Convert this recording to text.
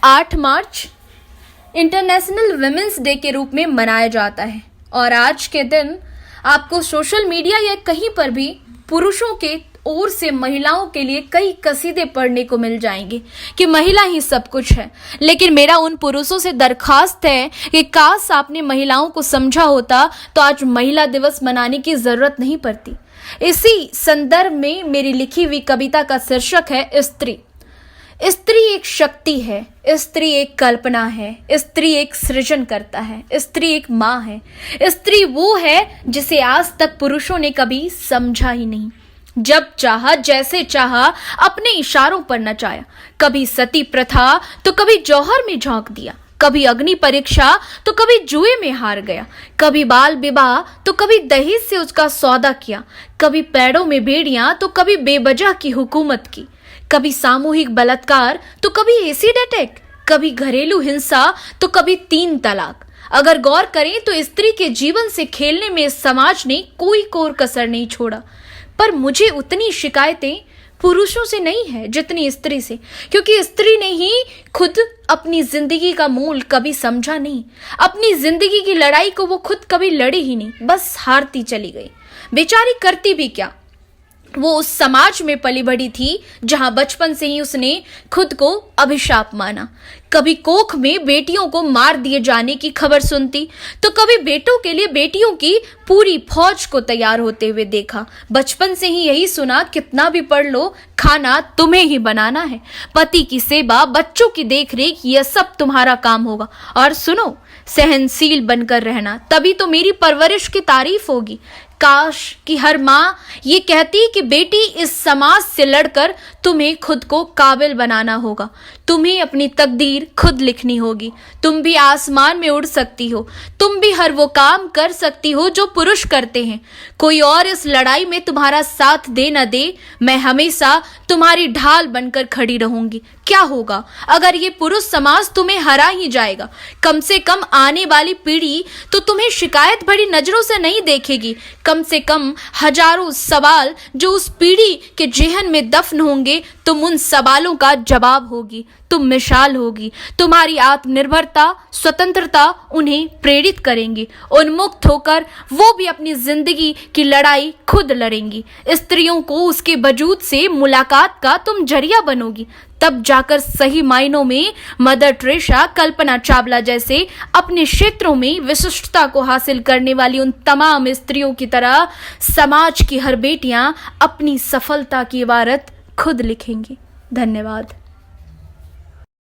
8 मार्च international women's day के रूप में मनाया जाता है और आज के दिन आपको सोशल मीडिया या कहीं पर भी पुरुषों के ओर से महिलाओं के लिए कई कसीदे पढ़ने को मिल जाएंगे कि महिला ही सब कुछ है। लेकिन मेरा उन पुरुषों से दरखास्त है कि काश आपने महिलाओं को समझा होता तो आज महिला दिवस मनाने की जरूरत नहीं पड़ती। इसी संदर्भ में मेरी लिखी हुई कविता का शीर्षक है स्त्री। स्त्री एक शक्ति है, स्त्री एक कल्पना है, स्त्री एक सृजन करता है, स्त्री एक माँ है। स्त्री वो है जिसे आज तक पुरुषों ने कभी समझा ही नहीं। जब चाहा जैसे चाहा अपने इशारों पर नचाया। कभी सती प्रथा तो कभी जौहर में झोंक दिया, कभी अग्नि परीक्षा तो कभी जुए में हार गया, कभी बाल विवाह तो कभी दहेज से उसका सौदा किया, कभी पैरों में बेड़ियां तो कभी बेवजह की हुकूमत की, कभी सामूहिक बलात्कार तो कभी एसिड अटैक, कभी घरेलू हिंसा तो कभी 3 तलाक। अगर गौर करें तो स्त्री के जीवन से खेलने में इस समाज ने कोई कोर कसर नहीं छोड़ा। पर मुझे उतनी शिकायतें पुरुषों से नहीं है जितनी स्त्री से, क्योंकि स्त्री ने ही खुद अपनी जिंदगी का मूल कभी समझा नहीं। अपनी जिंदगी की लड़ाई को वो खुद कभी लड़ी ही नहीं, बस हारती चली गई। बेचारी करती भी क्या, वो उस समाज में पली बढ़ी थी जहां बचपन से ही उसने खुद को अभिशाप माना। कभी कोख में बेटियों को मार दिए जाने की खबर सुनती तो कभी बेटों के लिए बेटियों की पूरी फौज को तैयार होते हुए देखा। बचपन से ही यही सुना, कितना भी पढ़ लो खाना तुम्हें ही बनाना है, पति की सेवा, बच्चों की देखरेख, यह सब तुम्हारा काम होगा। और सुनो, सहनशील बनकर रहना, तभी तो मेरी परवरिश की तारीफ होगी। काश कि हर माँ ये कहती कि बेटी इस समाज से लड़कर तुम्हें खुद को काबिल बनाना होगा, तुम्हें अपनी तकदीर खुद लिखनी होगी। तुम भी आसमान में उड़ सकती हो, तुम भी हर वो काम कर सकती हो जो पुरुष करते हैं। कोई और इस लड़ाई में तुम्हारा साथ दे न दे, मैं हमेशा तुम्हारी ढाल बनकर खड़ी रहूंगी। क्या होगा अगर ये पुरुष समाज तुम्हें हरा ही जाएगा? कम से कम आने वाली पीढ़ी तो तुम्हें शिकायत भरी नजरों से नहीं देखेगी। कम से कम हजारों सवाल जो उस पीढ़ी के जेहन में दफन होंगे, तुम उन सवालों का जवाब होगी, तुम मिसाल होगी। तुम्हारी आत्मनिर्भरता, स्वतंत्रता उन्हें प्रेरित करेंगी। उन्मुक्त होकर वो भी अपनी जिंदगी की लड़ाई खुद लड़ेंगी। स्त्रियों को उसके वजूद से मुलाकात का तुम जरिया बनोगी। तब जाकर सही मायनों में मदर टेरेसा, कल्पना चावला जैसे अपने क्षेत्रों में विशिष्टता को हासिल करने वाली उन तमाम स्त्रियों की तरह समाज की हर बेटियां अपनी सफलता की इबारत खुद लिखेंगी। धन्यवाद।